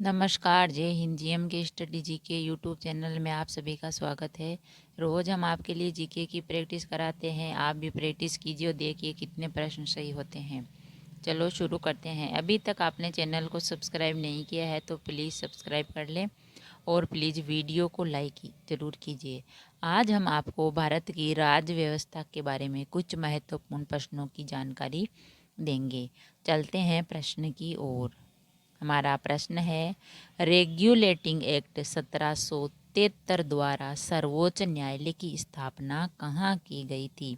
नमस्कार, जय हिंद। जीएम के स्टडी जीके यूट्यूब चैनल में आप सभी का स्वागत है। रोज़ हम आपके लिए जीके की प्रैक्टिस कराते हैं। आप भी प्रैक्टिस कीजिए और देखिए कितने प्रश्न सही होते हैं। चलो शुरू करते हैं। अभी तक आपने चैनल को सब्सक्राइब नहीं किया है तो प्लीज़ सब्सक्राइब कर लें और प्लीज़ वीडियो को लाइक ज़रूर कीजिए। आज हम आपको भारत की राज्य व्यवस्था के बारे में कुछ महत्वपूर्ण प्रश्नों की जानकारी देंगे। चलते हैं प्रश्न की ओर। हमारा प्रश्न है, रेगुलेटिंग एक्ट 1773 द्वारा सर्वोच्च न्यायालय की स्थापना कहाँ की गई थी?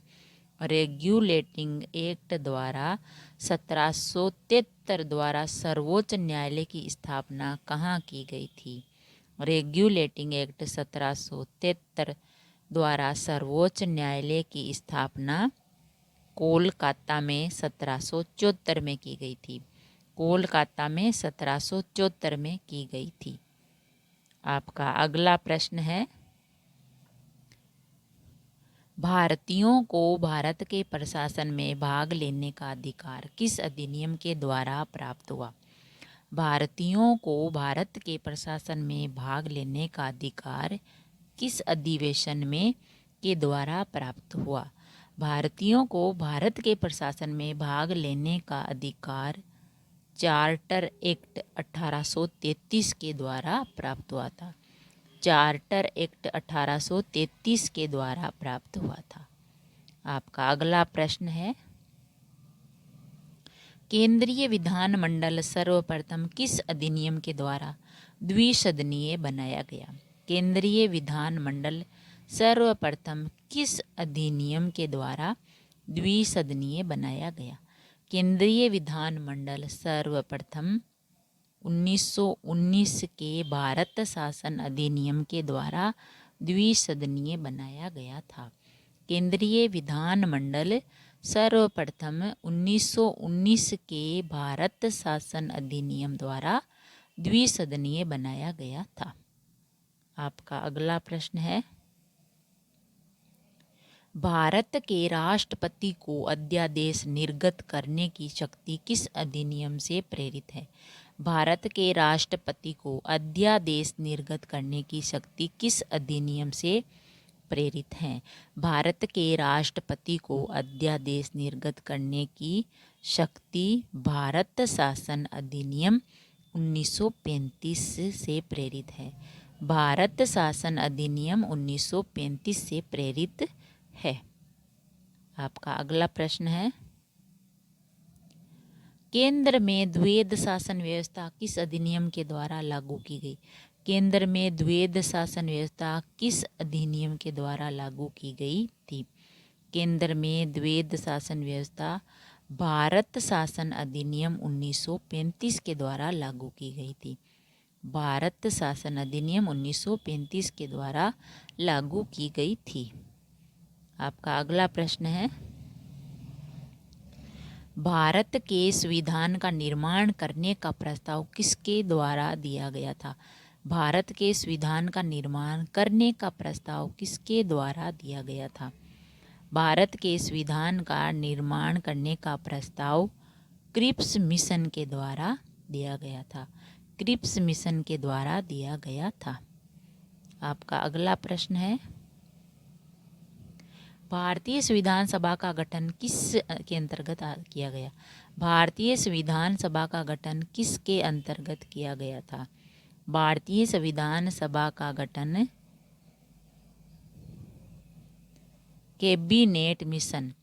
रेगुलेटिंग एक्ट द्वारा 1773 द्वारा सर्वोच्च न्यायालय की स्थापना कहाँ की गई थी? रेगुलेटिंग एक्ट 1773 द्वारा सर्वोच्च न्यायालय की स्थापना कोलकाता में 1774 में की गई थी। कोलकाता में 1774 में की गई थी। आपका अगला प्रश्न है, भारतीयों को भारत के प्रशासन में भाग लेने का अधिकार किस अधिनियम के द्वारा प्राप्त हुआ? भारतीयों को भारत के प्रशासन में भाग लेने का अधिकार किस अधिवेशन में के द्वारा प्राप्त हुआ? भारतीयों को भारत के प्रशासन में भाग लेने का अधिकार चार्टर एक्ट 1833 के द्वारा प्राप्त हुआ था। चार्टर एक्ट 1833 के द्वारा प्राप्त हुआ था। आपका अगला प्रश्न है, केंद्रीय विधानमंडल सर्वप्रथम किस अधिनियम के द्वारा द्विसदनीय बनाया गया? केंद्रीय विधानमंडल सर्वप्रथम किस अधिनियम के द्वारा द्विसदनीय बनाया गया? केंद्रीय विधानमंडल सर्वप्रथम 1919 के भारत शासन अधिनियम के द्वारा द्विसदनीय बनाया गया था। केंद्रीय विधानमंडल सर्वप्रथम 1919 के भारत शासन अधिनियम द्वारा द्विसदनीय बनाया गया था। आपका अगला प्रश्न है, भारत के राष्ट्रपति को अध्यादेश निर्गत करने की शक्ति किस अधिनियम से प्रेरित है? भारत के राष्ट्रपति को अध्यादेश निर्गत करने की शक्ति किस अधिनियम से प्रेरित है? भारत के राष्ट्रपति को अध्यादेश निर्गत करने की शक्ति भारत शासन अधिनियम 1935 से प्रेरित है। भारत शासन अधिनियम 1935 से प्रेरित है। आपका अगला प्रश्न है, केंद्र में द्वैध शासन व्यवस्था किस अधिनियम के द्वारा लागू की गई? केंद्र में द्वैध शासन व्यवस्था किस अधिनियम के द्वारा लागू की गई थी? केंद्र में द्वैध शासन व्यवस्था भारत शासन अधिनियम 1935 के द्वारा लागू की गई थी। भारत शासन अधिनियम 1935 के द्वारा लागू की गई थी। आपका अगला प्रश्न है, भारत के संविधान का निर्माण करने का प्रस्ताव किसके द्वारा दिया गया था? भारत के संविधान का निर्माण करने का प्रस्ताव किसके द्वारा दिया गया था? भारत के संविधान का निर्माण करने का प्रस्ताव क्रिप्स मिशन के द्वारा दिया गया था। क्रिप्स मिशन के द्वारा दिया गया था। आपका अगला प्रश्न है, भारतीय संविधान सभा का गठन किस के अंतर्गत किया गया? भारतीय संविधान सभा का गठन किसके अंतर्गत किया गया था? भारतीय संविधान सभा का गठन कैबिनेट मिशन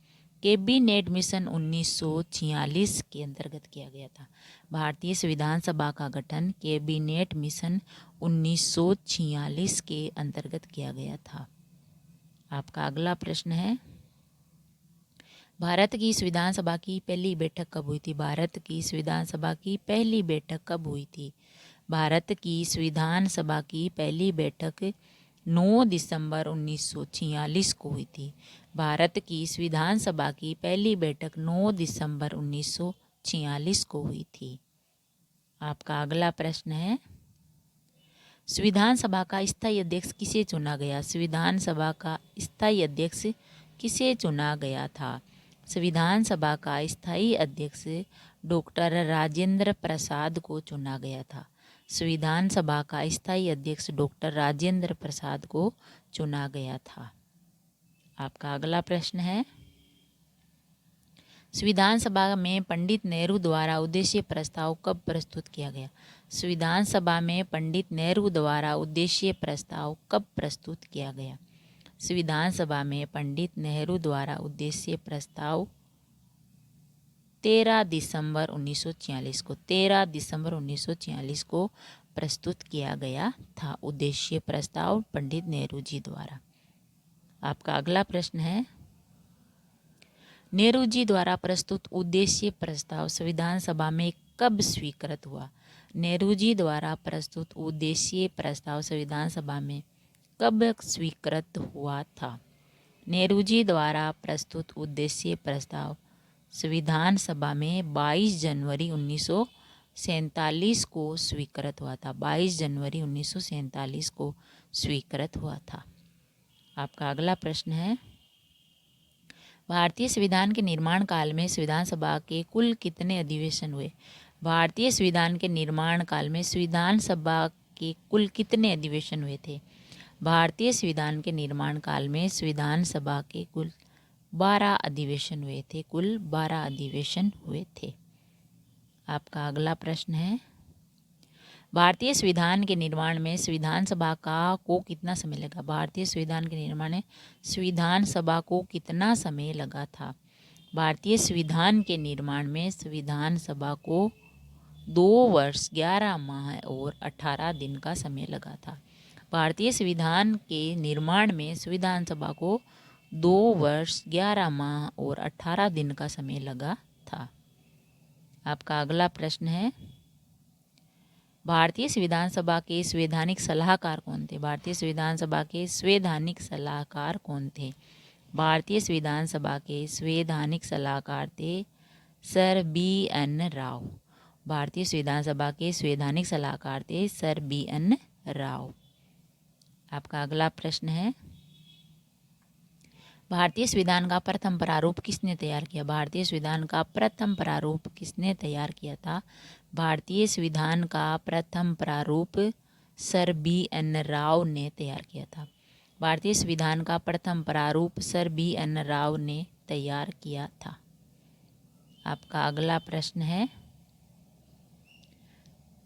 1946 के अंतर्गत किया गया था। भारतीय संविधान सभा का गठन कैबिनेट मिशन 1946 के अंतर्गत किया गया था। आपका अगला प्रश्न है, भारत की संविधान सभा की पहली बैठक कब हुई थी? भारत की संविधान सभा की पहली बैठक कब हुई थी? भारत की संविधान सभा की पहली बैठक 9 दिसंबर 1946 को हुई थी। भारत की संविधान सभा की पहली बैठक 9 दिसंबर 1946 को हुई थी। आपका अगला प्रश्न है, संविधान सभा का स्थायी अध्यक्ष किसे चुना गया? संविधान सभा का स्थायी अध्यक्ष किसे चुना गया था? संविधान सभा का स्थायी अध्यक्ष डॉक्टर राजेंद्र प्रसाद को चुना गया था। संविधान सभा का स्थायी अध्यक्ष डॉक्टर राजेंद्र प्रसाद को चुना गया था। आपका अगला प्रश्न है, संविधान सभा में पंडित नेहरू द्वारा उद्देश्य प्रस्ताव कब प्रस्तुत किया गया? संविधान सभा में पंडित नेहरू द्वारा उद्देश्य प्रस्ताव कब प्रस्तुत किया गया? संविधान सभा में पंडित नेहरू द्वारा उद्देश्य प्रस्ताव 13 दिसंबर 1946 को 13 दिसंबर 1946 को प्रस्तुत किया गया था। उद्देश्य प्रस्ताव पंडित नेहरू जी द्वारा। आपका अगला प्रश्न है, नेहरू जी द्वारा प्रस्तुत उद्देश्य प्रस्ताव संविधान सभा में कब स्वीकृत हुआ? नेहरू जी द्वारा प्रस्तुत उद्देश्य प्रस्ताव संविधान सभा में कब स्वीकृत हुआ था? नेहरू जी द्वारा प्रस्तुत उद्देश्य प्रस्ताव संविधान सभा में 22 जनवरी 1947 को स्वीकृत हुआ था। 22 जनवरी 1947 को स्वीकृत हुआ था। आपका अगला प्रश्न है, भारतीय संविधान के निर्माण काल में संविधान सभा के कुल कितने अधिवेशन हुए? भारतीय संविधान के निर्माण काल में संविधान सभा के कुल कितने अधिवेशन हुए थे? भारतीय संविधान के निर्माण काल में संविधान सभा के कुल 12 अधिवेशन हुए थे। कुल 12 अधिवेशन हुए थे। आपका अगला प्रश्न है, भारतीय संविधान के निर्माण में संविधान सभा को कितना समय लगा? भारतीय संविधान के निर्माण में संविधान सभा को कितना समय लगा था? भारतीय संविधान के निर्माण में संविधान सभा को 2 वर्ष 11 माह और 18 दिन का समय लगा था। भारतीय संविधान के निर्माण में संविधान सभा को 2 वर्ष 11 माह और 18 दिन का समय लगा था। आपका अगला प्रश्न है, भारतीय संविधान सभा के संवैधानिक सलाहकार कौन थे? भारतीय संविधान सभा के संवैधानिक सलाहकार कौन थे? भारतीय संविधान सभा के संवैधानिक सलाहकार थे सर B.N. राव। भारतीय संविधान सभा के संवैधानिक सलाहकार थे सर B.N. राव। आपका अगला प्रश्न है, भारतीय संविधान का प्रथम प्रारूप किसने तैयार किया? भारतीय संविधान का प्रथम प्रारूप किसने तैयार किया था? भारतीय संविधान का प्रथम प्रारूप सर B.N. राव ने तैयार किया था। भारतीय संविधान का प्रथम प्रारूप सर B.N. राव ने तैयार किया था। आपका अगला प्रश्न है,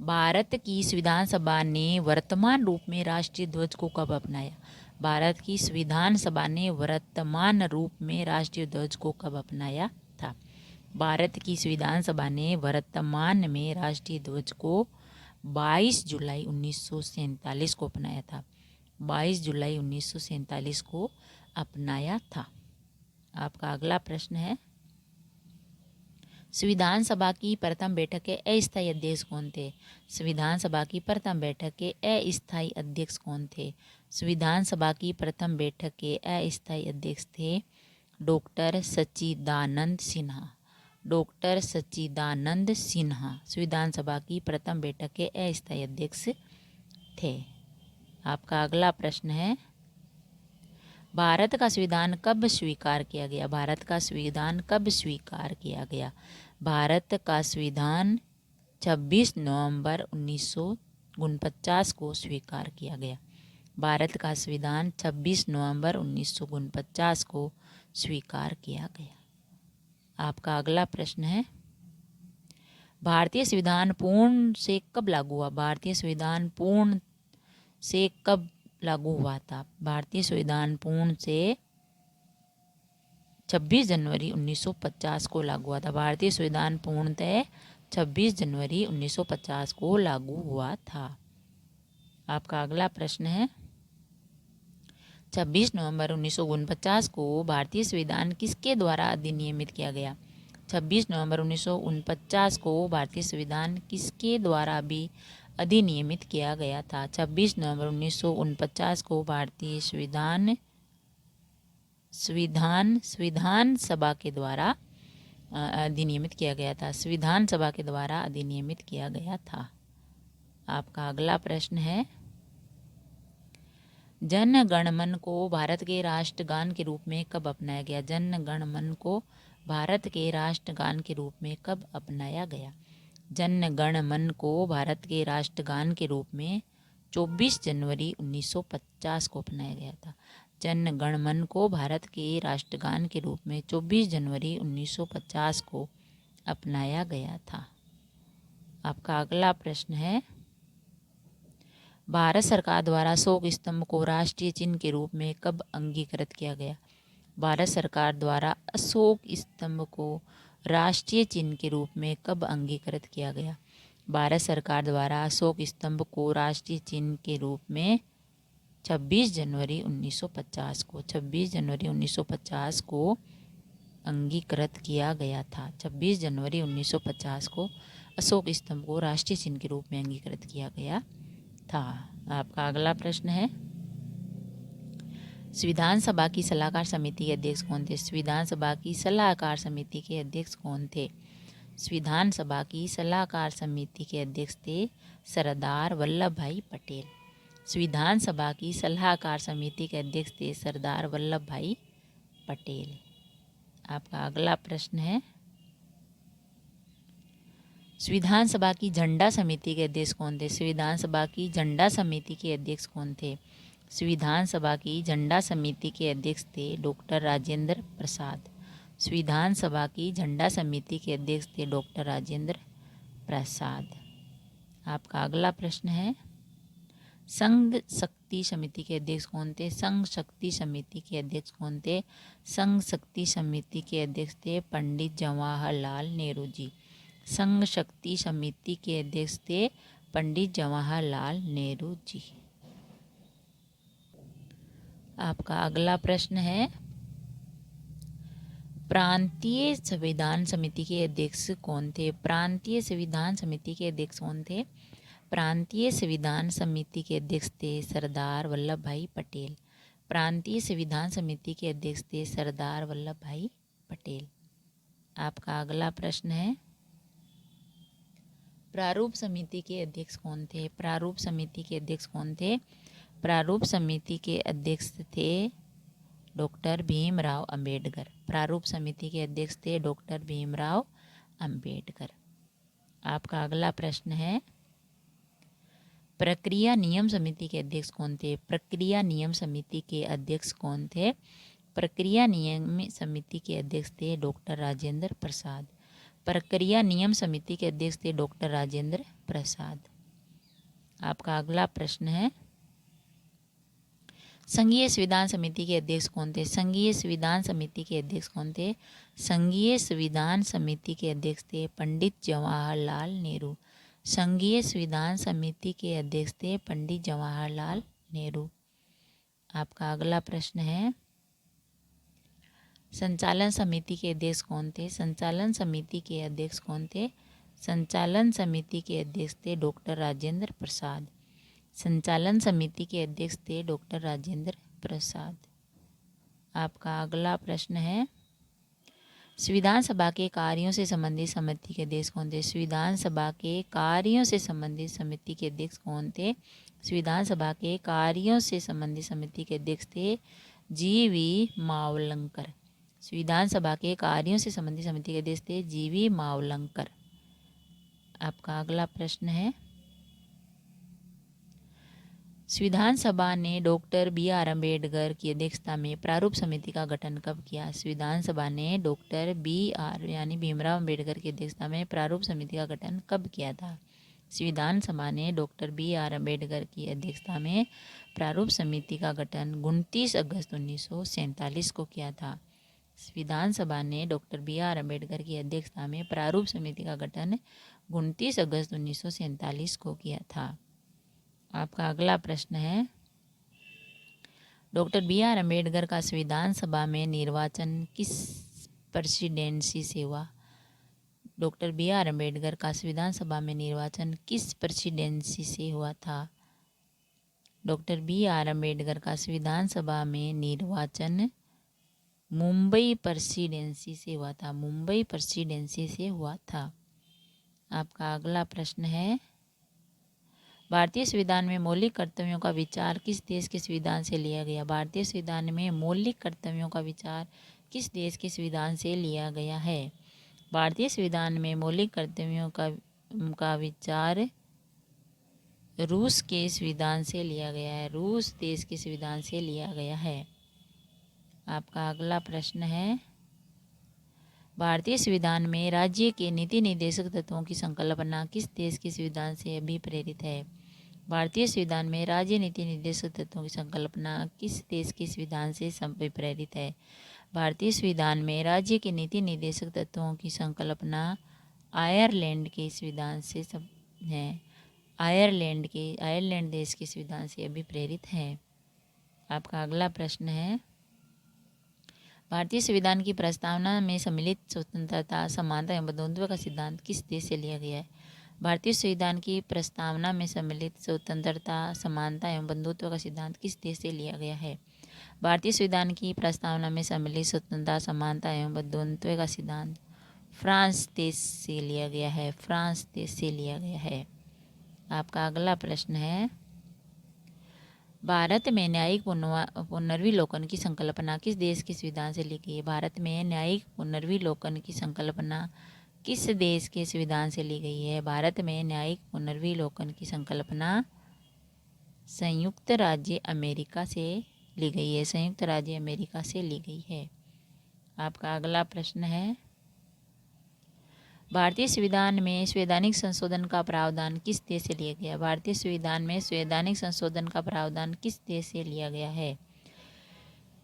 भारत की संविधान सभा ने वर्तमान रूप में राष्ट्रीय ध्वज को कब अपनाया? भारत की संविधान सभा ने वर्तमान रूप में राष्ट्रीय ध्वज को कब अपनाया था? भारत की संविधान सभा ने वर्तमान में राष्ट्रीय ध्वज को 22 जुलाई 1947 को अपनाया था। 22 जुलाई 1947 को अपनाया था। आपका अगला प्रश्न है, संविधान सभा की प्रथम बैठक के अस्थायी अध्यक्ष कौन थे? संविधान सभा की प्रथम बैठक के अस्थायी अध्यक्ष कौन थे? संविधान सभा की प्रथम बैठक के अस्थायी अध्यक्ष थे डॉक्टर सच्चिदानंद सिन्हा। डॉक्टर सच्चिदानंद सिन्हा संविधान सभा की प्रथम बैठक के अस्थायी अध्यक्ष थे। आपका अगला प्रश्न है, भारत का संविधान कब स्वीकार किया गया? भारत का संविधान कब स्वीकार किया गया? भारत का संविधान 26 नवंबर 1949 को स्वीकार किया गया। भारत का संविधान 26 नवंबर 1949 को स्वीकार किया गया। आपका अगला प्रश्न है, भारतीय संविधान पूर्ण से कब लागू हुआ? भारतीय संविधान पूर्ण से कब लागू हुआ था? भारतीय संविधान पूर्ण से 26 जनवरी 1950 को लागू हुआ था। भारतीय संविधान पूर्णतः 26 जनवरी 1950 को लागू हुआ था। आपका अगला प्रश्न है, 26 नवंबर 1949 को भारतीय संविधान किसके द्वारा अधिनियमित किया गया? 26 नवंबर 1949 को भारतीय संविधान किसके द्वारा भी अधिनियमित किया गया था? 26 नवंबर 1949 को भारतीय संविधान सभा के द्वारा अधिनियमित किया गया था। संविधान सभा के द्वारा अधिनियमित किया गया था। आपका अगला प्रश्न है, जन गण मन को भारत के राष्ट्रगान के रूप में कब अपनाया गया? जन गण मन को भारत के राष्ट्रगान के रूप में कब अपनाया गया? जन गण मन को भारत के राष्ट्रगान के रूप में 24 जनवरी 1950 को अपनाया गया था। जन गण मन को भारत के राष्ट्रगान के रूप में 24 जनवरी 1950 को अपनाया गया था। आपका अगला प्रश्न है, भारत सरकार द्वारा अशोक स्तंभ को राष्ट्रीय चिन्ह के रूप में कब अंगीकृत किया गया? भारत सरकार द्वारा अशोक स्तंभ को राष्ट्रीय चिन्ह के रूप में कब अंगीकृत किया गया? भारत सरकार द्वारा अशोक स्तंभ को राष्ट्रीय चिन्ह के रूप में 26 जनवरी 1950 को 26 जनवरी 1950 को अंगीकृत किया गया था। 26 जनवरी 1950 को अशोक स्तंभ को राष्ट्रीय चिन्ह के रूप में अंगीकृत किया गया था। आपका अगला प्रश्न है, संविधान सभा की सलाहकार समिति के अध्यक्ष कौन थे? संविधान सभा की सलाहकार समिति के अध्यक्ष कौन थे? संविधान सभा की सलाहकार समिति के अध्यक्ष थे सरदार वल्लभ भाई पटेल। संविधान सभा की सलाहकार समिति के अध्यक्ष थे सरदार वल्लभ भाई पटेल। आपका अगला प्रश्न है, संविधान सभा की झंडा समिति के अध्यक्ष कौन थे? संविधान सभा की झंडा समिति के अध्यक्ष कौन थे? संविधान सभा की झंडा समिति के अध्यक्ष थे डॉक्टर राजेंद्र प्रसाद। संविधान सभा की झंडा समिति के अध्यक्ष थे डॉक्टर राजेंद्र प्रसाद। आपका अगला प्रश्न है, संघ शक्ति समिति के अध्यक्ष कौन थे? संघ शक्ति समिति के अध्यक्ष कौन थे? संघ शक्ति समिति के अध्यक्ष थे पंडित जवाहरलाल नेहरू जी। संघ शक्ति समिति के अध्यक्ष थे पंडित जवाहरलाल नेहरू जी। आपका अगला प्रश्न है, प्रांतीय संविधान समिति के अध्यक्ष कौन थे? प्रांतीय संविधान समिति के अध्यक्ष कौन थे? प्रांतीय संविधान समिति के अध्यक्ष थे सरदार वल्लभ भाई पटेल। प्रांतीय संविधान समिति के अध्यक्ष थे सरदार वल्लभ भाई पटेल। आपका अगला प्रश्न है, प्रारूप समिति के अध्यक्ष कौन थे? प्रारूप समिति के अध्यक्ष कौन थे? प्रारूप समिति के अध्यक्ष थे डॉक्टर भीमराव अंबेडकर। प्रारूप समिति के अध्यक्ष थे डॉक्टर भीमराव अंबेडकर। आपका अगला प्रश्न है, प्रक्रिया नियम समिति के अध्यक्ष कौन थे? प्रक्रिया नियम समिति के अध्यक्ष कौन थे? प्रक्रिया नियम समिति के अध्यक्ष थे डॉक्टर राजेंद्र प्रसाद। प्रक्रिया नियम समिति के अध्यक्ष थे डॉक्टर राजेंद्र प्रसाद। आपका अगला प्रश्न है, संघीय संविधान समिति के अध्यक्ष कौन थे? संघीय संविधान समिति के अध्यक्ष कौन थे? संघीय संविधान समिति के अध्यक्ष थे पंडित जवाहरलाल नेहरू। संघीय संविधान समिति के अध्यक्ष थे पंडित जवाहरलाल नेहरू। आपका अगला प्रश्न है, संचालन समिति के अध्यक्ष कौन थे? संचालन समिति के अध्यक्ष कौन थे? संचालन समिति के अध्यक्ष थे डॉक्टर राजेंद्र प्रसाद। संचालन समिति के अध्यक्ष थे डॉक्टर राजेंद्र प्रसाद। आपका अगला प्रश्न है, संविधान सभा के कार्यों से संबंधित समिति के अध्यक्ष कौन थे? संविधान सभा के कार्यों से संबंधित समिति के अध्यक्ष कौन थे? संविधान सभा के कार्यों से संबंधित समिति के अध्यक्ष थे जी.वी. मावलंकर। संविधान सभा के कार्यों से संबंधित समिति के अध्यक्ष थे जी.वी. मावलंकर। आपका अगला प्रश्न है, संविधान सभा ने डॉक्टर बी.आर. अम्बेडकर की अध्यक्षता में प्रारूप समिति का गठन कब किया? संविधान सभा ने डॉक्टर बी.आर. यानी भीमराव अम्बेडकर की अध्यक्षता में प्रारूप समिति का गठन कब किया था? संविधान सभा ने डॉक्टर बी.आर. अम्बेडकर की अध्यक्षता में प्रारूप समिति का गठन 29 अगस्त 1947 को किया था। संविधान सभा ने डॉक्टर बी.आर. अम्बेडकर की अध्यक्षता में प्रारूप समिति का गठन 29 अगस्त 1947 को किया था। आपका अगला प्रश्न है, डॉक्टर बी.आर. अम्बेडकर का संविधान सभा में निर्वाचन किस प्रेसिडेंसी से हुआ? Doctor B R. अम्बेडकर का संविधान सभा में निर्वाचन किस प्रेसिडेंसी से हुआ था? Doctor B R. अम्बेडकर का संविधान सभा में निर्वाचन मुंबई प्रेसिडेंसी से हुआ था। मुंबई प्रेसिडेंसी से हुआ था। आपका अगला प्रश्न है, भारतीय संविधान में मौलिक कर्तव्यों का विचार किस देश के संविधान से लिया गया? भारतीय संविधान में मौलिक कर्तव्यों का विचार किस देश के संविधान से लिया गया है? भारतीय संविधान में मौलिक कर्तव्यों का का विचार रूस के संविधान से लिया गया है। रूस देश के संविधान से लिया गया है। आपका अगला प्रश्न है, भारतीय संविधान में राज्य के नीति निर्देशक तत्वों की संकल्पना किस देश के संविधान से अभिप्रेरित है? भारतीय संविधान में राज्य नीति निर्देशक तत्वों की संकल्पना किस देश के संविधान से अभिप्रेरित है? भारतीय संविधान में राज्य के नीति निर्देशक तत्वों की संकल्पना आयरलैंड के संविधान से है। आयरलैंड देश के संविधान से अभिप्रेरित है। आपका अगला प्रश्न है, भारतीय संविधान की प्रस्तावना में सम्मिलित स्वतंत्रता, समानता एवं बंधुत्व का सिद्धांत किस देश से लिया गया है? भारतीय संविधान की प्रस्तावना में सम्मिलित स्वतंत्रता, समानता एवं बंधुत्व का सिद्धांत किस देश से लिया गया है? भारतीय संविधान की प्रस्तावना में सम्मिलित स्वतंत्रता, समानता एवं बंधुत्व का सिद्धांत फ्रांस देश से लिया गया है। फ्रांस देश से लिया गया है। आपका अगला प्रश्न है, भारत में न्यायिक पुनर्विलोकन की संकल्पना किस देश के संविधान से ली गई है? भारत में न्यायिक पुनर्विलोकन की संकल्पना किस देश के संविधान से ली गई है? भारत में न्यायिक पुनर्विलोकन की संकल्पना संयुक्त राज्य अमेरिका से ली गई है। संयुक्त राज्य अमेरिका से ली गई है। आपका अगला प्रश्न है, भारतीय संविधान में संवैधानिक संशोधन का प्रावधान किस देश से लिया गया? भारतीय संविधान में संवैधानिक संशोधन का प्रावधान किस देश से लिया गया है?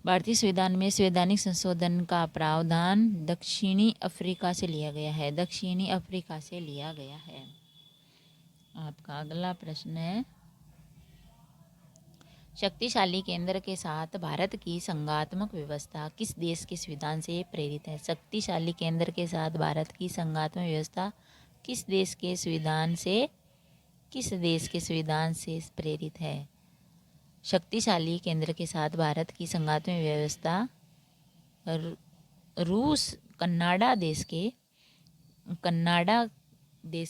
भारतीय संविधान में संवैधानिक संशोधन का प्रावधान दक्षिणी अफ्रीका से लिया गया है। दक्षिणी अफ्रीका से लिया गया है। आपका अगला प्रश्न है, शक्तिशाली केंद्र के साथ भारत की संघात्मक व्यवस्था किस देश के संविधान से प्रेरित है? शक्तिशाली केंद्र के साथ भारत की संघात्मक व्यवस्था किस देश के संविधान से प्रेरित है? शक्तिशाली केंद्र के साथ भारत की संघात्मक व्यवस्था कनाडा देश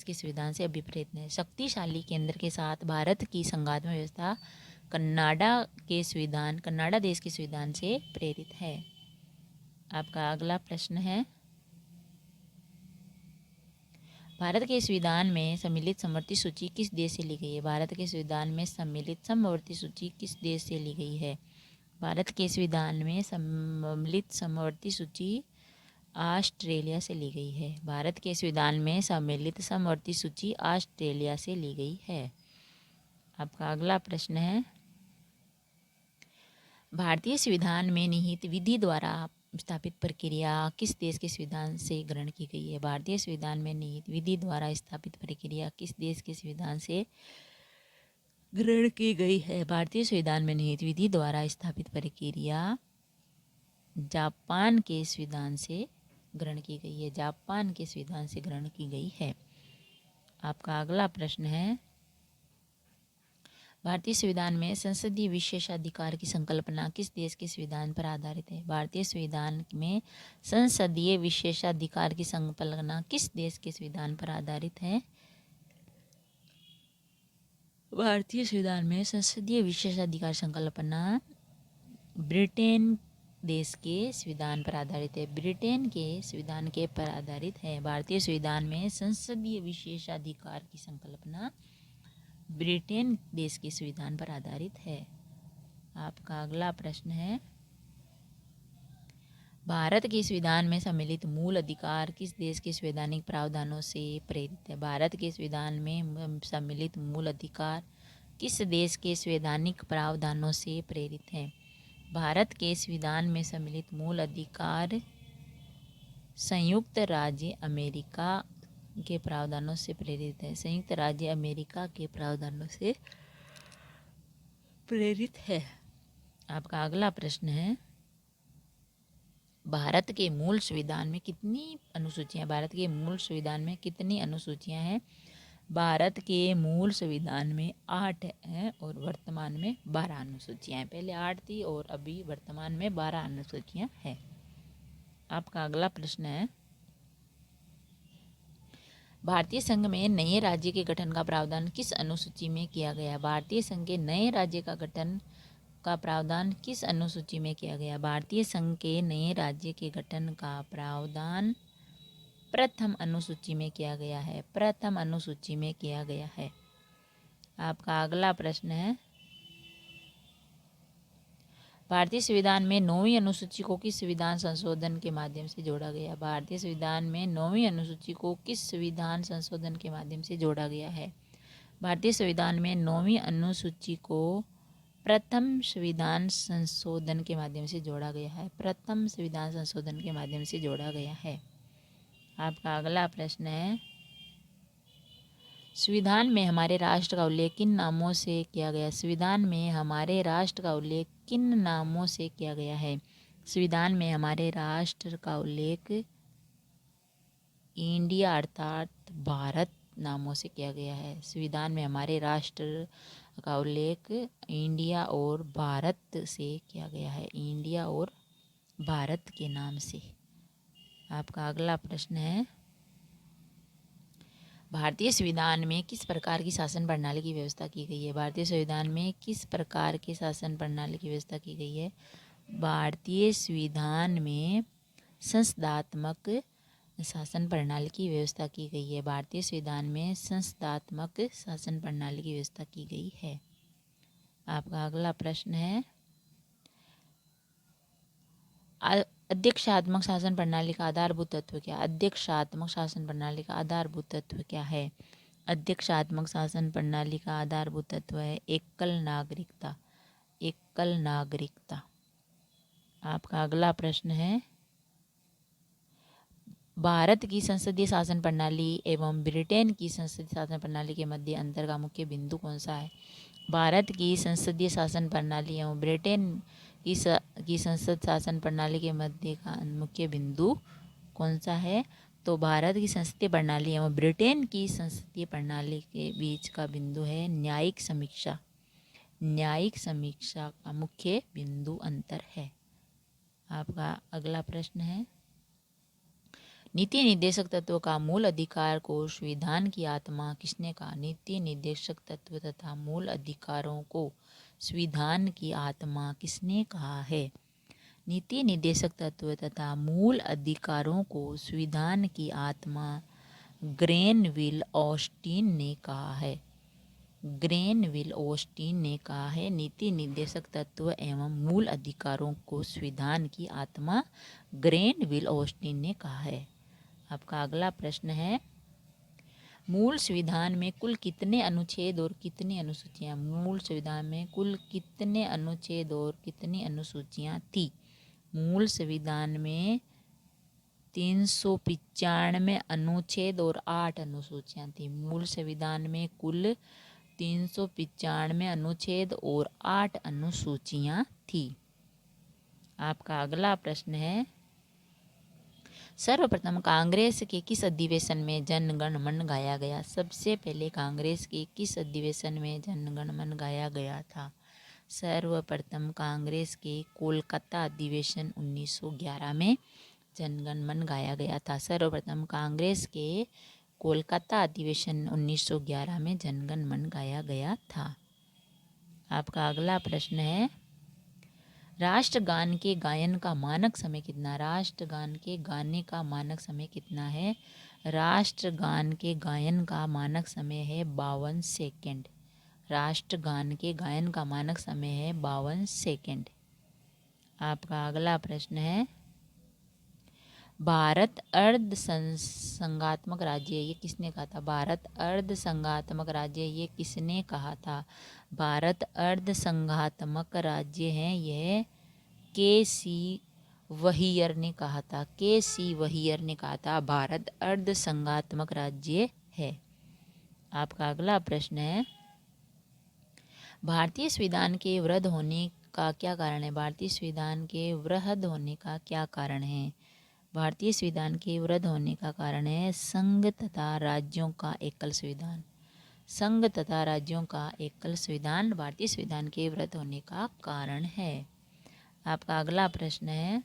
के संविधान से अभिप्रेरित है। शक्तिशाली केंद्र के साथ भारत की संघात्मक व्यवस्था कनाडा देश के संविधान से प्रेरित है। आपका अगला प्रश्न है, भारत के संविधान में सम्मिलित समवर्ती सूची किस देश से ली गई है? भारत के संविधान में सम्मिलित समवर्ती सूची किस देश से ली गई है? भारत के संविधान में सम्मिलित समवर्ती सूची ऑस्ट्रेलिया से ली गई है। भारत के संविधान में सम्मिलित समवर्ती सूची ऑस्ट्रेलिया से ली गई है। आपका अगला प्रश्न है, भारतीय संविधान में निहित विधि द्वारा स्थापित प्रक्रिया किस देश के संविधान से ग्रहण की गई है? भारतीय संविधान में निहित विधि द्वारा स्थापित प्रक्रिया किस देश के संविधान से ग्रहण की गई है? भारतीय संविधान में निहित विधि द्वारा स्थापित प्रक्रिया जापान के संविधान से ग्रहण की गई है। जापान के संविधान से ग्रहण की गई है। आपका अगला प्रश्न है, भारतीय संविधान में संसदीय विशेषाधिकार की संकल्पना किस देश के संविधान पर आधारित है? भारतीय संविधान में संसदीय विशेषाधिकार की संकल्पना किस देश के संविधान पर आधारित है? भारतीय संविधान में संसदीय विशेषाधिकार संकल्पना ब्रिटेन देश के संविधान पर आधारित है। ब्रिटेन के संविधान के पर आधारित है। भारतीय संविधान में संसदीय विशेषाधिकार की संकल्पना ब्रिटेन देश के संविधान पर आधारित है। आपका अगला प्रश्न है, भारत के संविधान में सम्मिलित मूल अधिकार किस देश के संवैधानिक प्रावधानों से प्रेरित है? भारत के संविधान में सम्मिलित मूल अधिकार किस देश के संवैधानिक प्रावधानों से प्रेरित है? भारत के संविधान में सम्मिलित मूल अधिकार संयुक्त राज्य अमेरिका के प्रावधानों से प्रेरित है। संयुक्त राज्य अमेरिका के प्रावधानों से प्रेरित है। आपका अगला प्रश्न है, भारत के मूल संविधान में कितनी अनुसूचियां हैं? भारत के मूल संविधान में कितनी अनुसूचियां हैं? भारत के मूल संविधान में 8 हैं और वर्तमान में 12 अनुसूचियां हैं। पहले 8 थी और अभी वर्तमान में 12 अनुसूचियां हैं। आपका अगला प्रश्न है, भारतीय संघ में नए राज्य के गठन का प्रावधान किस अनुसूची में किया गया? भारतीय संघ के नए राज्य का गठन का प्रावधान किस अनुसूची में किया गया? भारतीय संघ के नए राज्य के गठन का प्रावधान प्रथम अनुसूची में किया गया है, प्रथम अनुसूची में किया गया है। आपका अगला प्रश्न है, भारतीय संविधान में 9वीं अनुसूची को किस संविधान संशोधन के माध्यम से जोड़ा गया? भारतीय संविधान में 9वीं अनुसूची को किस संविधान संशोधन के माध्यम से जोड़ा गया है? भारतीय संविधान में 9वीं अनुसूची को प्रथम संविधान संशोधन के माध्यम से जोड़ा गया है, प्रथम संविधान संशोधन के माध्यम से जोड़ा गया है। आपका अगला प्रश्न है, संविधान में हमारे राष्ट्र का उल्लेख किन नामों से किया गया? संविधान में हमारे राष्ट्र का उल्लेख किन नामों से किया गया है? संविधान में हमारे राष्ट्र का उल्लेख इंडिया अर्थात भारत नामों से किया गया है। संविधान में हमारे राष्ट्र का उल्लेख इंडिया और भारत से किया गया है, इंडिया और भारत के नाम से। आपका अगला प्रश्न है, भारतीय संविधान में किस प्रकार की शासन प्रणाली की व्यवस्था की गई है? भारतीय संविधान में किस प्रकार की शासन प्रणाली की व्यवस्था की गई है? भारतीय संविधान में संसदात्मक शासन प्रणाली की व्यवस्था की गई है। भारतीय संविधान में संसदात्मक शासन प्रणाली की व्यवस्था की गई है। आपका अगला प्रश्न है, अध्यक्षात्मक शासन प्रणाली का आधारभूत तत्व क्या? अध्यक्षात्मक शासन प्रणाली का आधारभूत तत्व क्या है? अध्यक्षात्मक शासन प्रणाली का आधारभूत तत्व है एकल नागरिकता, एकल नागरिकता। आपका अगला प्रश्न है, भारत की संसदीय शासन प्रणाली एवं ब्रिटेन की संसदीय शासन प्रणाली के मध्य अंतर का मुख्य बिंदु कौन सा है? भारत की संसदीय शासन प्रणाली एवं ब्रिटेन की संसद शासन प्रणाली के मध्य का मुख्य बिंदु कौन सा है? तो भारत की संसदीय प्रणाली एवं ब्रिटेन की संसदीय प्रणाली के बीच का बिंदु है न्यायिक समीक्षा, न्यायिक समीक्षा का मुख्य बिंदु अंतर है। आपका अगला प्रश्न है, नीति निर्देशक तत्व का मूल अधिकार को संविधान की आत्मा किसने कहा? नीति निर्देशक तत्व तथा मूल अधिकारों को संविधान की आत्मा किसने कहा है? नीति निर्देशक तत्व तथा मूल अधिकारों को संविधान की आत्मा ग्रेनविल ऑस्टिन ने कहा है, ग्रेनविल ऑस्टिन ने कहा है। नीति निर्देशक तत्व एवं मूल अधिकारों को संविधान की आत्मा ग्रेनविल ऑस्टिन ने कहा है। आपका अगला प्रश्न है, मूल संविधान में कुल कितने अनुच्छेद और कितनी अनुसूचियां? मूल संविधान में कुल कितने अनुच्छेद और कितनी अनुसूचियां थी? मूल संविधान में 395 अनुच्छेद और 8 अनुसूचियां थी। मूल संविधान में कुल 395 अनुच्छेद और 8 अनुसूचियां थी। आपका अगला प्रश्न है, सर्वप्रथम कांग्रेस के किस अधिवेशन में जन गण मन गाया गया? सबसे पहले कांग्रेस के किस अधिवेशन में जन गण मन गाया गया था? सर्वप्रथम कांग्रेस के कोलकाता अधिवेशन 1911 में जन गण मन गाया गया था। सर्वप्रथम कांग्रेस के कोलकाता अधिवेशन 1911 में जन गण मन गाया गया था। आपका अगला प्रश्न है, राष्ट्रगान के गायन का मानक समय कितना? राष्ट्रगान के गाने का मानक समय कितना है? राष्ट्रगान के गायन का मानक समय है 52 सेकेंड। राष्ट्रगान के गायन का मानक समय है 52 सेकेंड। आपका अगला प्रश्न है, भारत अर्ध संघात्मक राज्य ये किसने कहा था? भारत अर्ध संघात्मक राज्य ये किसने कहा था? भारत अर्ध संघात्मक राज्य है यह के.सी. वहीयर ने कहा था, के.सी. वहीयर ने कहा था भारत अर्ध संघात्मक राज्य है। आपका अगला प्रश्न है, भारतीय संविधान के वृद्ध होने का क्या कारण है? भारतीय संविधान के वृद्ध होने का क्या कारण है? भारतीय संविधान के वृद्ध होने का कारण है संघ तथा राज्यों का एकल संविधान। संघ तथा राज्यों का एकल संविधान भारतीय संविधान के वृद्ध होने का कारण है। आपका अगला प्रश्न है,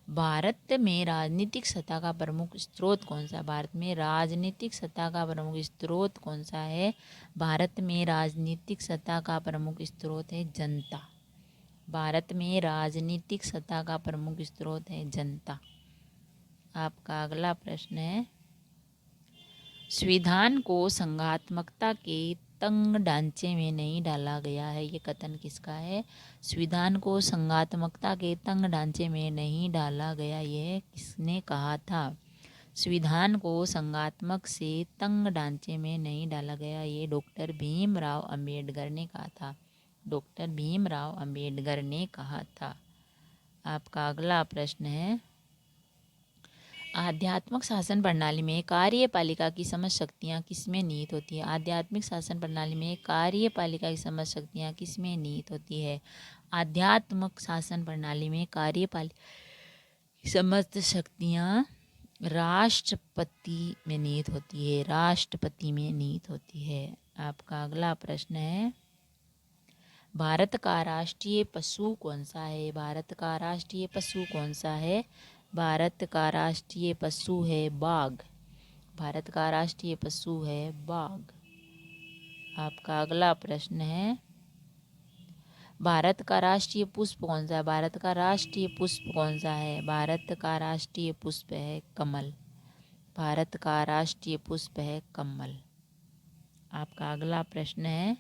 भारत में राजनीतिक सत्ता का प्रमुख स्रोत कौन सा? भारत में राजनीतिक सत्ता का प्रमुख स्रोत कौन सा है? भारत में राजनीतिक सत्ता का प्रमुख स्रोत है जनता। भारत में राजनीतिक सत्ता का प्रमुख स्रोत है जनता। आपका अगला प्रश्न है, संविधान को संघात्मकता के तंग ढांचे में नहीं डाला गया है, ये कथन किसका है? संविधान को संघात्मकता के तंग ढांचे में नहीं डाला गया, यह किसने कहा था? संविधान को संघात्मक से तंग ढांचे में नहीं डाला गया, ये डॉक्टर भीमराव अंबेडकर ने कहा था। डॉक्टर भीमराव अंबेडकर ने कहा था। आपका अगला प्रश्न है, आध्यात्मिक शासन प्रणाली में कार्यपालिका की समझ शक्तियाँ किसमें निहित होती है? आध्यात्मिक शासन प्रणाली में कार्यपालिका की समझ शक्तियाँ किसमें निहित होती है? आध्यात्मिक शासन प्रणाली में कार्यपालिका की समस्त शक्तियाँ राष्ट्रपति में निहित होती है, राष्ट्रपति में निहित होती है। आपका अगला प्रश्न है, भारत का राष्ट्रीय पशु कौन सा है? भारत का राष्ट्रीय पशु कौन सा है? भारत का राष्ट्रीय पशु है बाघ। भारत का राष्ट्रीय पशु है बाघ। आपका अगला प्रश्न है, भारत का राष्ट्रीय पुष्प कौन सा है? भारत का राष्ट्रीय पुष्प कौन सा है? भारत का राष्ट्रीय पुष्प है कमल। भारत का राष्ट्रीय पुष्प है कमल। आपका अगला प्रश्न है,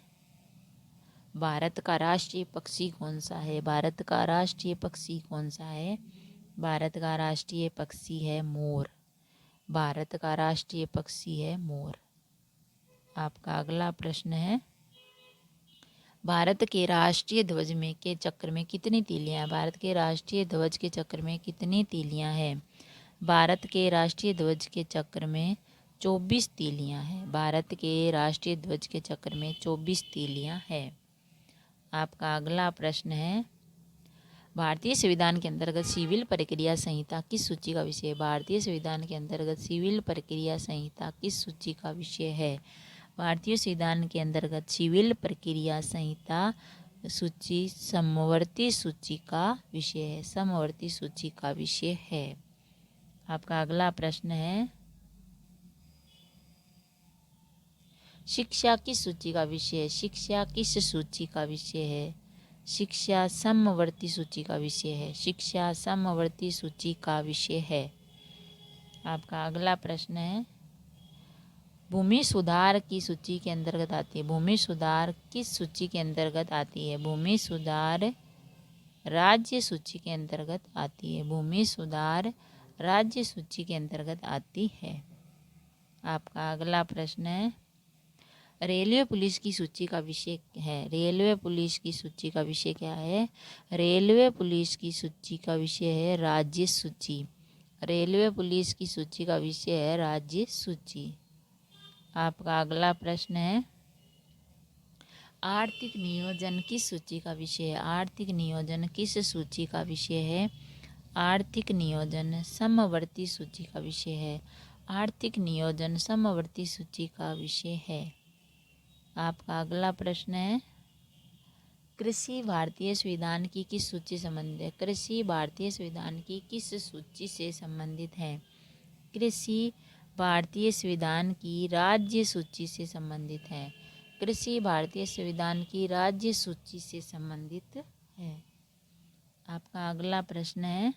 भारत का राष्ट्रीय पक्षी कौन सा है? भारत का राष्ट्रीय पक्षी कौन सा है? भारत का राष्ट्रीय पक्षी है मोर। भारत का राष्ट्रीय पक्षी है मोर। आपका अगला प्रश्न है, भारत के राष्ट्रीय ध्वज में के चक्र में कितनी तीलियां हैं? भारत के राष्ट्रीय ध्वज के चक्र में कितनी तीलियां हैं? भारत के राष्ट्रीय ध्वज के चक्र में 24 तीलियां हैं। भारत के राष्ट्रीय ध्वज के चक्र में 24 तीलियां हैं। आपका अगला प्रश्न है, भारतीय संविधान के अंतर्गत सिविल प्रक्रिया संहिता किस सूची का विषय है? भारतीय संविधान के अंतर्गत सिविल प्रक्रिया संहिता किस सूची का विषय है? भारतीय संविधान के अंतर्गत सिविल प्रक्रिया संहिता सूची समवर्ती सूची का विषय है। समवर्ती सूची का विषय है। आपका अगला प्रश्न है, शिक्षा किस सूची का विषय है? शिक्षा किस सूची का विषय है? शिक्षा समवर्ती सूची का विषय है। शिक्षा समवर्ती सूची का विषय है। आपका अगला प्रश्न है, भूमि सुधार की सूची के अंतर्गत आती है। भूमि सुधार किस सूची के अंतर्गत आती है? भूमि सुधार राज्य सूची के अंतर्गत आती है। भूमि सुधार राज्य सूची के अंतर्गत आती है। आपका अगला प्रश्न है, रेलवे पुलिस की सूची का विषय है। रेलवे पुलिस की सूची का विषय क्या है? रेलवे पुलिस की सूची का विषय है राज्य सूची। रेलवे पुलिस की सूची का विषय है राज्य सूची। आपका अगला प्रश्न है, आर्थिक नियोजन किस सूची का विषय है? आर्थिक नियोजन किस सूची का विषय है? आर्थिक नियोजन समवर्ती सूची का विषय है। आर्थिक नियोजन समवर्ती सूची का विषय है। आपका अगला प्रश्न है, कृषि भारतीय संविधान की किस सूची से संबंधित है? कृषि भारतीय संविधान की किस सूची से संबंधित है? कृषि भारतीय संविधान की राज्य सूची से संबंधित है। कृषि भारतीय संविधान की राज्य सूची से संबंधित है। आपका अगला प्रश्न है,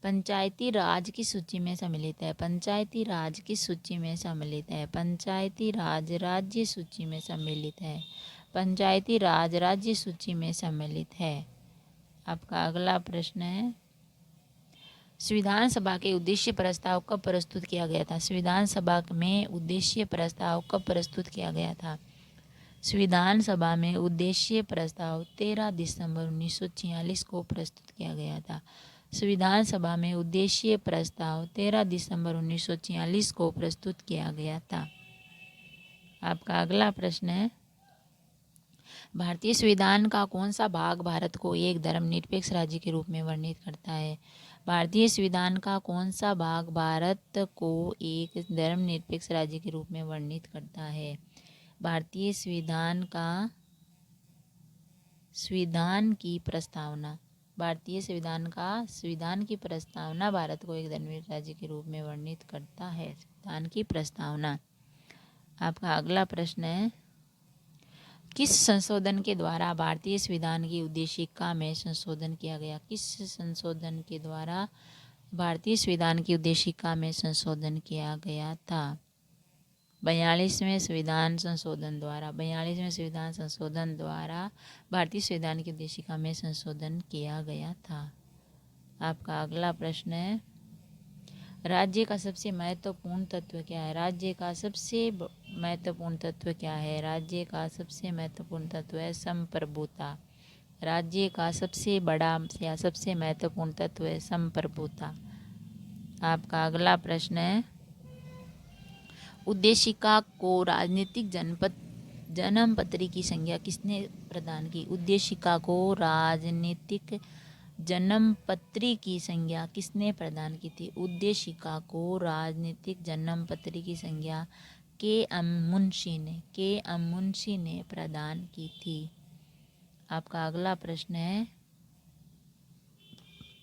पंचायती राज की सूची में सम्मिलित है। पंचायती राज की सूची में सम्मिलित है। पंचायती राज राज्य सूची में सम्मिलित है। पंचायती राज राज्य सूची में सम्मिलित है। आपका अगला प्रश्न है, संविधान सभा के उद्देश्य प्रस्ताव कब प्रस्तुत किया गया था? संविधान सभा में उद्देश्य प्रस्ताव कब प्रस्तुत किया गया था? संविधान सभा में उद्देश्य प्रस्ताव 13 दिसंबर 1946 को प्रस्तुत किया गया था। संविधान सभा में उद्देश्य प्रस्ताव 13 दिसंबर 1946 को प्रस्तुत किया गया था। आपका अगला प्रश्न है, भारतीय संविधान का कौन सा भाग भारत को एक धर्मनिरपेक्ष राज्य के रूप में वर्णित करता है? भारतीय संविधान का कौन सा भाग भारत को एक धर्मनिरपेक्ष राज्य के रूप में वर्णित करता है? भारतीय संविधान की प्रस्तावना। भारतीय संविधान की प्रस्तावना भारत को एक धर्मनिरपेक्ष राज्य के रूप में वर्णित करता है। संविधान की प्रस्तावना। आपका अगला प्रश्न है, किस संशोधन के द्वारा भारतीय संविधान की उद्देशिका में संशोधन किया गया? किस संशोधन के द्वारा भारतीय संविधान की उद्देशिका में संशोधन किया गया था। 42वें संविधान संशोधन द्वारा भारतीय संविधान की उद्देशिका में संशोधन किया गया था। आपका अगला प्रश्न है, राज्य का सबसे महत्वपूर्ण तत्व क्या है? राज्य का सबसे महत्वपूर्ण तत्व क्या है? राज्य का सबसे महत्वपूर्ण तत्व है संप्रभुता। राज्य का सबसे बड़ा या सबसे महत्वपूर्ण तत्व है संप्रभुता। आपका अगला प्रश्न है, उद्देशिका को राजनीतिक जन्मपत्री की संज्ञा किसने प्रदान की? उद्देशिका को राजनीतिक जन्मपत्री की संज्ञा किसने प्रदान की थी? उद्देशिका को राजनीतिक जन्मपत्री की संज्ञा के एम मुंशी ने प्रदान की थी। आपका अगला प्रश्न है,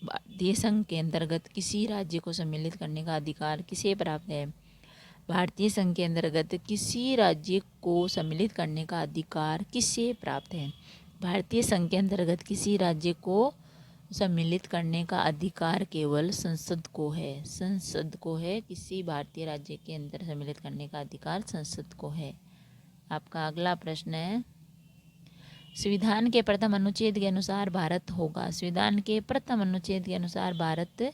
भारतीय संघ के अंतर्गत किसी राज्य को सम्मिलित करने का अधिकार किसे प्राप्त है? भारतीय संघ के अंतर्गत किसी राज्य को सम्मिलित करने का अधिकार किसे प्राप्त है? भारतीय संघ के अंतर्गत किसी राज्य को सम्मिलित करने का अधिकार केवल संसद को है। किसी भारतीय राज्य के अंदर सम्मिलित करने का अधिकार संसद को है। आपका अगला प्रश्न है, संविधान के प्रथम अनुच्छेद के अनुसार भारत होगा। संविधान के प्रथम अनुच्छेद के अनुसार भारत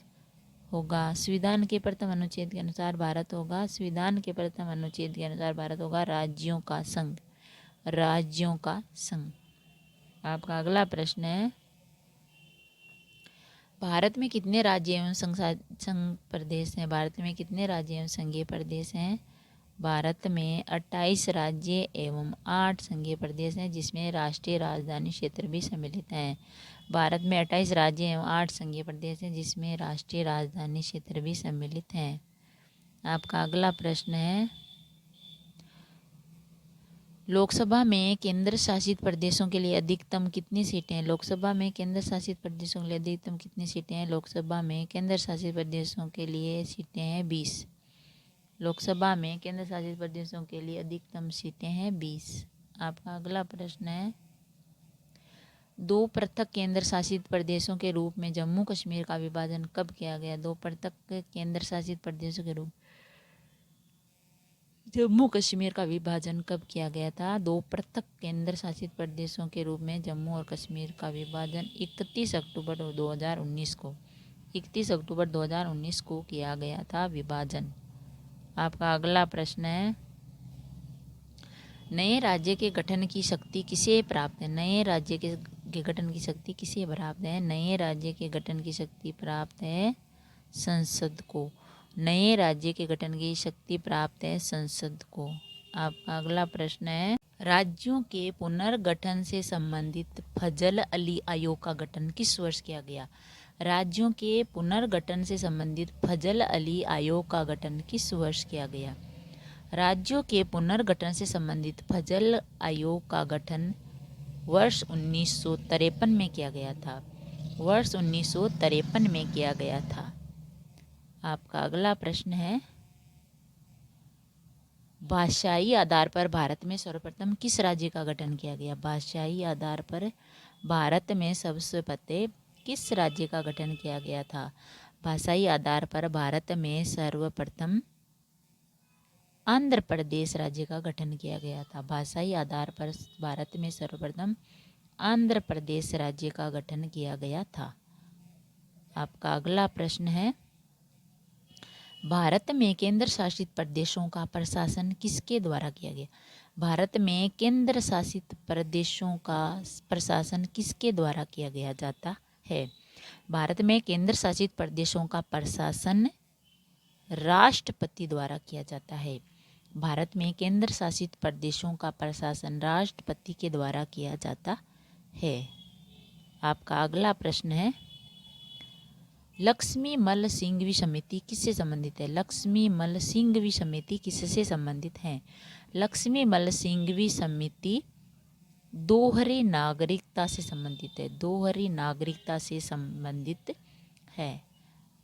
होगा। संविधान के प्रथम अनुच्छेद के अनुसार भारत होगा। संविधान के प्रथम अनुच्छेद के अनुसार भारत होगा राज्यों का संघ। आपका अगला प्रश्न है, भारत में कितने राज्य एवं संघ प्रदेश हैं? भारत में कितने राज्य एवं संघीय प्रदेश हैं? भारत में 28 राज्य एवं 8 संघीय प्रदेश हैं, जिसमें राष्ट्रीय राजधानी क्षेत्र भी सम्मिलित हैं। भारत में 28 राज्य एवं 8 संघीय प्रदेश हैं, जिसमें राष्ट्रीय राजधानी क्षेत्र भी सम्मिलित हैं। आपका अगला प्रश्न है, लोकसभा में केंद्र शासित प्रदेशों के लिए अधिकतम कितनी सीटें हैं? लोकसभा में केंद्र शासित प्रदेशों के लिए अधिकतम कितनी सीटें हैं? लोकसभा में केंद्र शासित प्रदेशों के लिए सीटें हैं 20। लोकसभा में केंद्र शासित प्रदेशों के लिए अधिकतम सीटें हैं 20। आपका अगला प्रश्न है, 2 पृथक केंद्र शासित प्रदेशों के रूप में जम्मू कश्मीर का विभाजन कब किया गया? 2 पृथक केंद्र शासित प्रदेशों के रूप जम्मू कश्मीर का विभाजन कब किया गया था? 2 पृथक केंद्र शासित प्रदेशों के रूप में जम्मू और कश्मीर का विभाजन 31 अक्टूबर 2019 को किया गया था विभाजन। आपका अगला प्रश्न है, नए राज्य के गठन की शक्ति किसे प्राप्त है? नए राज्य के गठन की शक्ति किसे प्राप्त है? नए राज्य के गठन की शक्ति प्राप्त है संसद को। नए राज्य के गठन की शक्ति प्राप्त है संसद को। आपका अगला प्रश्न है, राज्यों के पुनर्गठन से संबंधित फजल अली आयोग का गठन किस वर्ष किया गया? राज्यों के पुनर्गठन से संबंधित फजल अली आयोग का गठन किस वर्ष किया गया? राज्यों के पुनर्गठन से संबंधित फजल आयोग का गठन वर्ष 1953 में किया गया था। वर्ष 1953 में किया गया था। आपका अगला प्रश्न है, भाषाई आधार पर भारत में सर्वप्रथम किस राज्य का गठन किया गया? भाषाई आधार पर भारत में सबसे पहले किस राज्य का गठन किया गया था? भाषाई आधार पर भारत में सर्वप्रथम आंध्र प्रदेश राज्य का गठन किया गया था। भाषाई आधार पर भारत में सर्वप्रथम आंध्र प्रदेश राज्य का गठन किया गया था। आपका अगला प्रश्न है, भारत में केंद्र शासित प्रदेशों का प्रशासन किसके द्वारा किया गया? भारत में केंद्र शासित प्रदेशों का प्रशासन किसके द्वारा किया गया जाता है? भारत में केंद्र शासित प्रदेशों का प्रशासन राष्ट्रपति द्वारा किया जाता है। भारत में केंद्र शासित प्रदेशों का प्रशासन राष्ट्रपति के द्वारा किया जाता है। आपका अगला प्रश्न है, लक्ष्मीमल सिंघवी समिति किससे संबंधित है? लक्ष्मीमल सिंघवी समिति किससे संबंधित है? लक्ष्मीमल सिंघवी समिति दोहरी नागरिकता से संबंधित है। दोहरी नागरिकता से संबंधित है।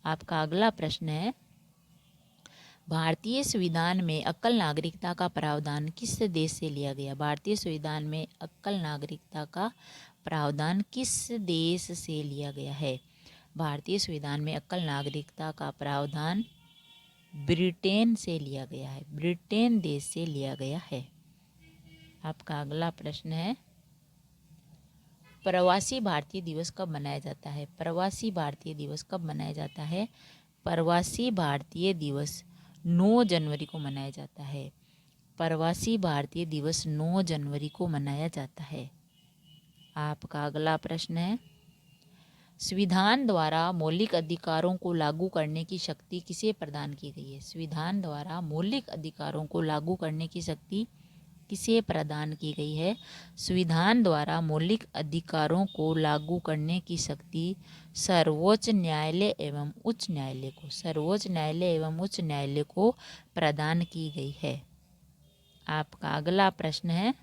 आपका अगला प्रश्न है, भारतीय संविधान में एकल नागरिकता का प्रावधान किस देश से लिया गया? भारतीय संविधान में एकल नागरिकता का प्रावधान किस देश से लिया गया है? भारतीय संविधान में एकल नागरिकता का प्रावधान ब्रिटेन से लिया गया है, ब्रिटेन देश से लिया गया है। आपका अगला प्रश्न है, प्रवासी भारतीय दिवस कब मनाया जाता है? प्रवासी भारतीय दिवस कब मनाया जाता है? प्रवासी भारतीय दिवस 9 जनवरी को मनाया जाता है। प्रवासी भारतीय दिवस 9 जनवरी को मनाया जाता है। आपका अगला प्रश्न है, संविधान द्वारा मौलिक अधिकारों को लागू करने की शक्ति किसे प्रदान की गई है? संविधान द्वारा मौलिक अधिकारों को लागू करने की शक्ति किसे प्रदान की गई है? संविधान द्वारा मौलिक अधिकारों को लागू करने की शक्ति सर्वोच्च न्यायालय एवं उच्च न्यायालय को, सर्वोच्च न्यायालय एवं उच्च न्यायालय को प्रदान की गई है। आपका अगला प्रश्न है,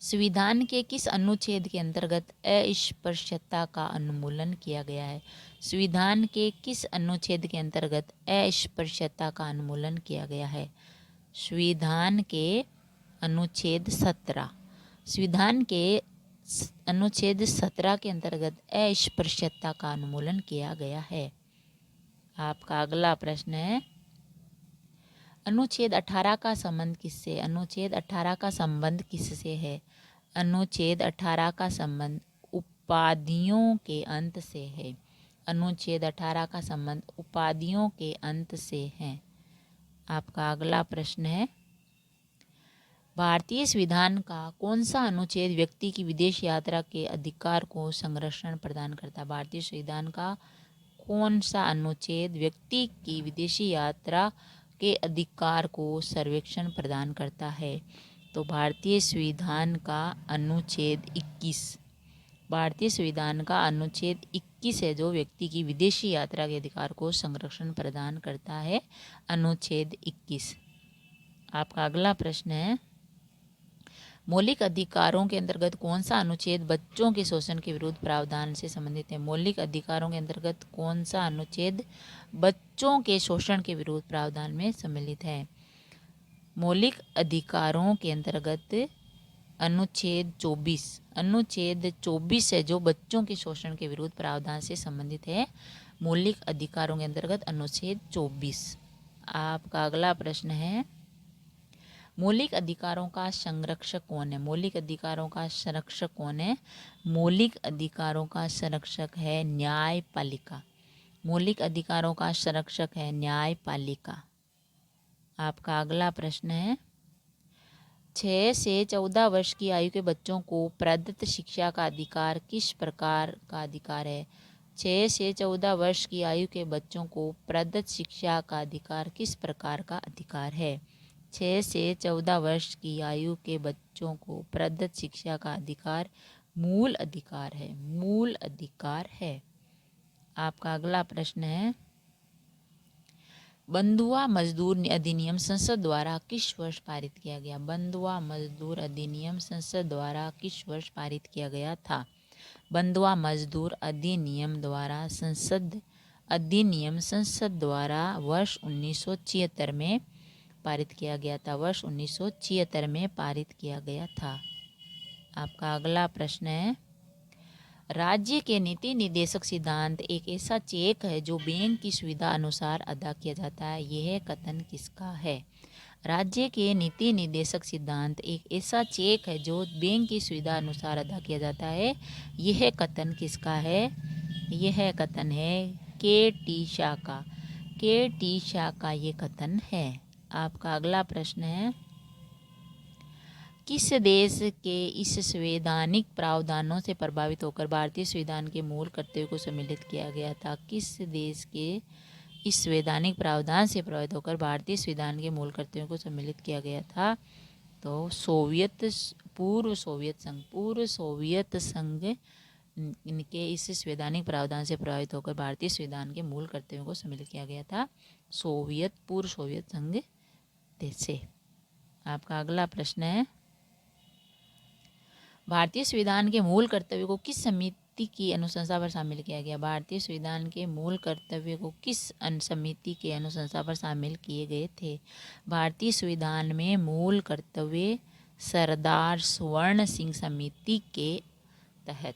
संविधान के किस अनुच्छेद के अंतर्गत अस्पृश्यता का उन्मूलन किया गया है? संविधान के किस अनुच्छेद के अंतर्गत अस्पृश्यता का उन्मूलन किया गया है? संविधान के अनुच्छेद 17, संविधान के अनुच्छेद 17 के अंतर्गत अस्पृश्यता का उन्मूलन किया गया है। आपका अगला प्रश्न है, अनुच्छेद 18 का संबंध किससे? अनुच्छेद 18 का संबंध किससे है? अनुच्छेद 18 का संबंध उपाधियों के अंत से है। अनुच्छेद 18 का संबंध उपाधियों के अंत से है। आपका अगला प्रश्न है, भारतीय संविधान का कौन सा अनुच्छेद व्यक्ति की विदेश यात्रा के अधिकार को संरक्षण प्रदान करता है? भारतीय संविधान का कौन सा अनुच्छेद व्यक्ति की विदेशी यात्रा के अधिकार को संरक्षण प्रदान करता है? तो भारतीय संविधान का अनुच्छेद 21, भारतीय संविधान का अनुच्छेद 21 है जो व्यक्ति की विदेशी यात्रा के अधिकार को संरक्षण प्रदान करता है, अनुच्छेद 21। आपका अगला प्रश्न है, मौलिक अधिकारों के अंतर्गत कौन सा अनुच्छेद बच्चों के शोषण के विरुद्ध प्रावधान से संबंधित है? मौलिक अधिकारों के अंतर्गत कौन सा अनुच्छेद बच्चों के शोषण के विरुद्ध प्रावधान में सम्मिलित है? मौलिक अधिकारों के अंतर्गत अनुच्छेद 24, अनुच्छेद 24 है जो बच्चों के शोषण के विरुद्ध प्रावधान से संबंधित है। मौलिक अधिकारों के अंतर्गत अनुच्छेद 24। आपका अगला प्रश्न है, मौलिक अधिकारों का संरक्षक कौन है? मौलिक अधिकारों का संरक्षक कौन है? मौलिक अधिकारों का संरक्षक है न्यायपालिका। मौलिक अधिकारों का संरक्षक है न्यायपालिका। आपका अगला प्रश्न है, 6 से 14 वर्ष की आयु के बच्चों को प्रदत्त शिक्षा का अधिकार किस प्रकार का अधिकार है? 6 से 14 वर्ष की आयु के बच्चों को प्रदत्त शिक्षा का अधिकार किस प्रकार का अधिकार है? 6 से 14 वर्ष की आयु के बच्चों को प्रदत्त शिक्षा का अधिकार मूल अधिकार है, मूल अधिकार है। आपका अगला प्रश्न है, बंधुआ मजदूर अधिनियम संसद द्वारा किस वर्ष पारित किया गया? बंधुआ मजदूर अधिनियम संसद द्वारा किस वर्ष पारित किया गया था? बंधुआ मजदूर अधिनियम द्वारा संसद द्वारा वर्ष 1976 में पारित किया गया था, वर्ष 1976 में पारित किया गया था। आपका अगला प्रश्न है, राज्य के नीति निर्देशक सिद्धांत एक ऐसा चेक है जो बैंक की सुविधा अनुसार अदा किया जाता है, यह कथन किसका है? राज्य के नीति निर्देशक सिद्धांत एक ऐसा चेक है जो बैंक की सुविधा अनुसार अदा किया जाता है, यह कथन किसका है? यह कथन है के.टी. शाह का। के.टी. शाह का ये कथन है। आपका अगला प्रश्न है, किस देश के इस संवैधानिक प्रावधानों से प्रभावित होकर भारतीय संविधान के मूल कर्तव्य को सम्मिलित किया गया था? किस देश के इस संवैधानिक प्रावधान से प्रभावित होकर भारतीय संविधान के मूल कर्तव्यों को सम्मिलित किया गया था? तो पूर्व सोवियत संघ के इस संवैधानिक प्रावधान से प्रभावित होकर भारतीय संविधान के मूल कर्तव्यों को सम्मिलित किया गया था, पूर्व सोवियत संघ देश से। आपका अगला प्रश्न है, भारतीय संविधान के मूल कर्तव्य को किस समिति की अनुशंसा पर शामिल किया गया? भारतीय संविधान के मूल कर्तव्य को किस समिति के अनुशंसा पर शामिल किए गए थे? भारतीय संविधान में मूल कर्तव्य सरदार स्वर्ण सिंह समिति के तहत,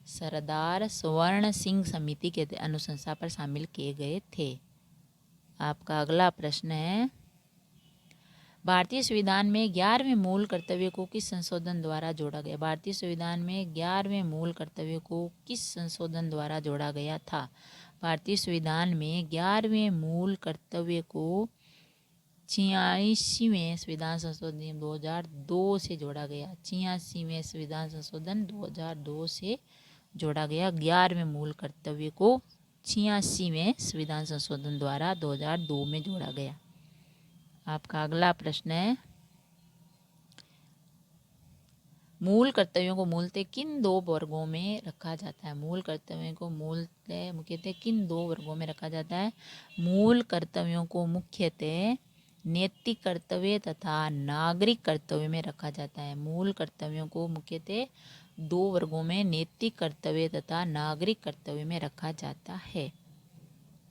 सरदार स्वर्ण सिंह समिति के अनुशंसा पर शामिल किए गए थे। आपका अगला प्रश्न है, भारतीय संविधान में 11वें मूल कर्तव्य को किस संशोधन द्वारा जोड़ा गया? भारतीय संविधान में 11वें मूल कर्तव्य को किस संशोधन द्वारा जोड़ा गया था? भारतीय संविधान में 11वें मूल कर्तव्य को 86वें संविधान संशोधन 2002 से जोड़ा गया। 86वें संविधान संशोधन 2002 से जोड़ा गया। 11वें मूल कर्तव्य को 86वें संविधान संशोधन द्वारा 2002 में जोड़ा गया। आपका अगला प्रश्न है, मूल कर्तव्यों को मूलतः किन दो वर्गों में रखा जाता है? मूल कर्तव्यों को मुख्यतः किन दो वर्गों में रखा जाता है? मूल कर्तव्यों को मुख्यतः नैतिक कर्तव्य तथा नागरिक कर्तव्य में रखा जाता है। मूल कर्तव्यों को मुख्यतः दो वर्गों में नैतिक कर्तव्य तथा नागरिक कर्तव्य में रखा जाता है।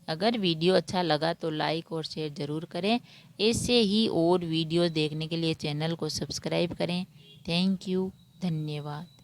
अगर वीडियो अच्छा लगा तो लाइक और शेयर ज़रूर करें। ऐसे ही और वीडियो देखने के लिए चैनल को सब्सक्राइब करें। थैंक यू, धन्यवाद।